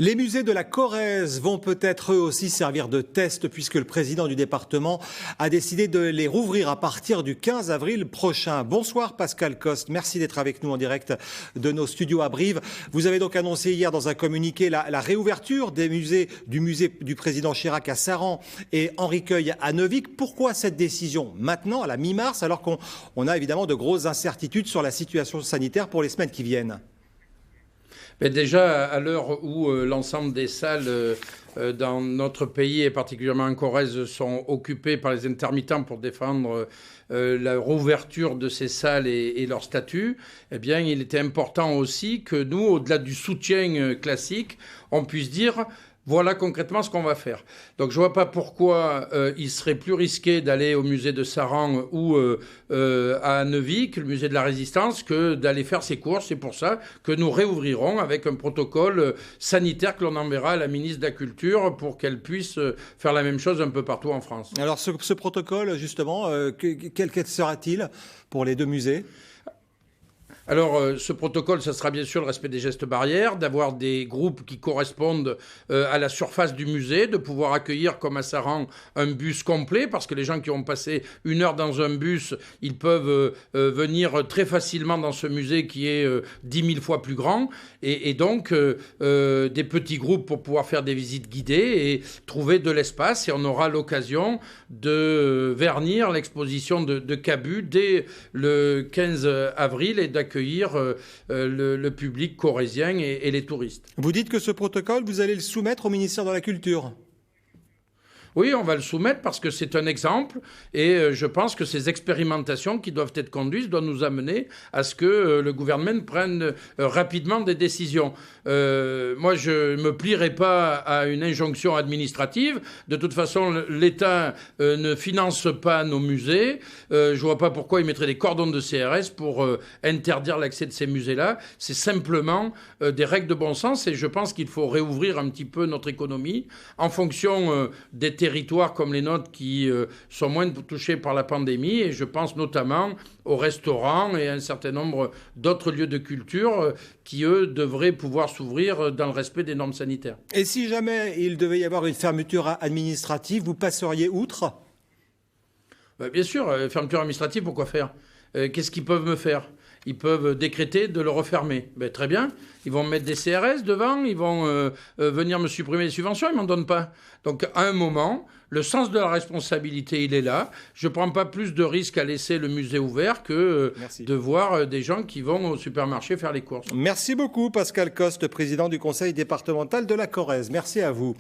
Les musées de la Corrèze vont peut-être eux aussi servir de test puisque le président du département a décidé de les rouvrir à partir du 15 avril prochain. Bonsoir Pascal Coste, merci d'être avec nous en direct de nos studios à Brive. Vous avez donc annoncé hier dans un communiqué la réouverture des musées du président Chirac à Saran et Henri Queuille à Neuvic. Pourquoi cette décision maintenant, à la mi-mars, alors qu'on a évidemment de grosses incertitudes sur la situation sanitaire pour les semaines qui viennent ? Mais déjà, à l'heure où l'ensemble des salles dans notre pays, et particulièrement en Corrèze, sont occupées par les intermittents pour défendre la rouverture de ces salles et leur statut, eh bien, il était important aussi que nous, au-delà du soutien classique, on puisse dire... Voilà concrètement ce qu'on va faire. Donc je ne vois pas pourquoi il serait plus risqué d'aller au musée de Saran ou à Neuvic, le musée de la Résistance, que d'aller faire ses courses. C'est pour ça que nous réouvrirons avec un protocole sanitaire que l'on enverra à la ministre de la Culture pour qu'elle puisse faire la même chose un peu partout en France. Alors ce protocole, justement, quel sera-t-il pour les deux musées ? Alors, ce protocole, ça sera bien sûr le respect des gestes barrières, d'avoir des groupes qui correspondent à la surface du musée, de pouvoir accueillir, comme à Saran, un bus complet, parce que les gens qui ont passé 1 heure dans un bus, ils peuvent venir très facilement dans ce musée qui est 10 000 fois plus grand, et donc des petits groupes pour pouvoir faire des visites guidées et trouver de l'espace, et on aura l'occasion de vernir l'exposition de Cabu dès le 15 avril et d'accueillir le public corrézien et les touristes. Vous dites que ce protocole, vous allez le soumettre au ministère de la Culture ? Oui, on va le soumettre parce que c'est un exemple et je pense que ces expérimentations qui doivent être conduites doivent nous amener à ce que le gouvernement prenne rapidement des décisions. Moi, je ne me plierai pas à une injonction administrative. De toute façon, l'État ne finance pas nos musées. Je ne vois pas pourquoi il mettrait des cordons de CRS pour interdire l'accès de ces musées-là. C'est simplement des règles de bon sens et je pense qu'il faut réouvrir un petit peu notre économie en fonction des territoires comme les nôtres qui sont moins touchés par la pandémie et je pense notamment aux restaurants et à un certain nombre d'autres lieux de culture qui, eux, devraient pouvoir s'ouvrir dans le respect des normes sanitaires. Et si jamais il devait y avoir une fermeture administrative, vous passeriez outre ? Bien sûr, fermeture administrative, pourquoi faire ? Qu'est-ce qu'ils peuvent me faire ? Ils peuvent décréter de le refermer. Très bien, ils vont mettre des CRS devant, ils vont venir me supprimer les subventions, ils ne m'en donnent pas. Donc à un moment, le sens de la responsabilité, il est là. Je ne prends pas plus de risques à laisser le musée ouvert que de voir des gens qui vont au supermarché faire les courses. Merci beaucoup Pascal Coste, président du conseil départemental de la Corrèze. Merci à vous.